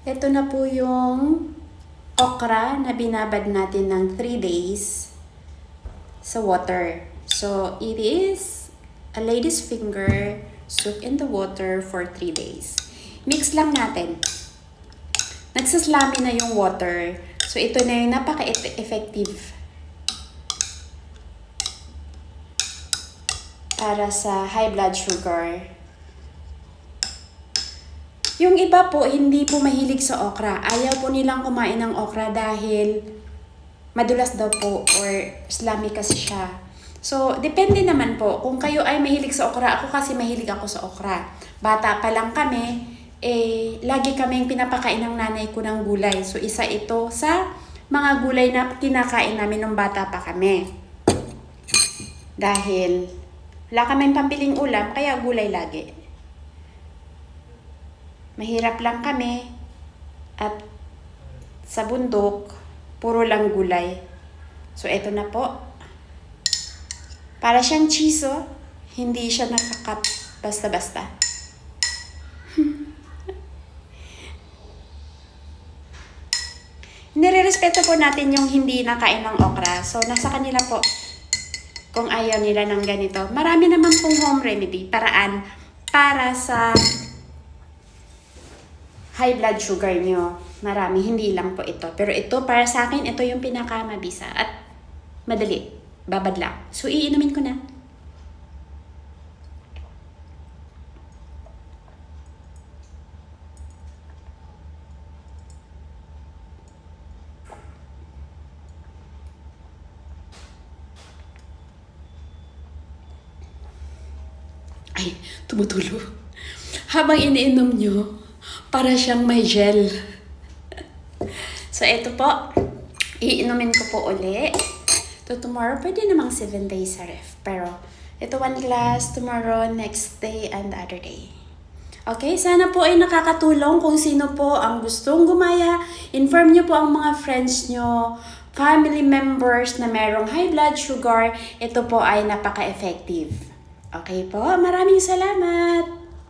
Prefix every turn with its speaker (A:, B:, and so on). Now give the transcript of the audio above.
A: Ito na po yung okra na binabad natin ng 3 days sa water. So, it is a lady's finger soaked in the water for 3 days. Mix lang natin. Nagsaslami na yung water. So, ito na yung napaka-effective para sa high blood sugar. Yung iba po, hindi po mahilig sa okra. Ayaw po nilang kumain ng okra dahil madulas daw po or slimy kasi siya. So, depende naman po. Kung kayo ay mahilig sa okra, ako kasi mahilig ako sa okra. Bata pa lang kami, lagi kaming pinapakain ng nanay ko ng gulay. So, isa ito sa mga gulay na kinakain namin nung bata pa kami. Dahil wala kaming pambiling ulam, kaya gulay lagi. Mahirap lang kami at sa bundok, puro lang gulay. So, eto na po. Para siyang cheese, oh. Hindi siya nakakat basta-basta. Nire-respeto po natin yung hindi nakain ng okra. So, nasa kanila po kung ayaw nila ng ganito. Marami naman pong home remedy, paraan para sa high blood sugar nyo. Marami, hindi lang po ito. Pero ito, para sa akin, ito yung pinakamabisa at madali. Babad lang. So, iinumin ko na. Ay, tumutulo. Habang iniinom nyo, para siyang may gel. So, ito po. Iinumin ko po uli. To tomorrow, pwede namang 7 days sa ref. Pero, ito 1 glass, tomorrow, next day, and the other day. Okay, sana po ay nakakatulong kung sino po ang gustong gumaya. Inform nyo po ang mga friends nyo, family members na merong high blood sugar. Ito po ay napaka-effective. Okay po, maraming salamat!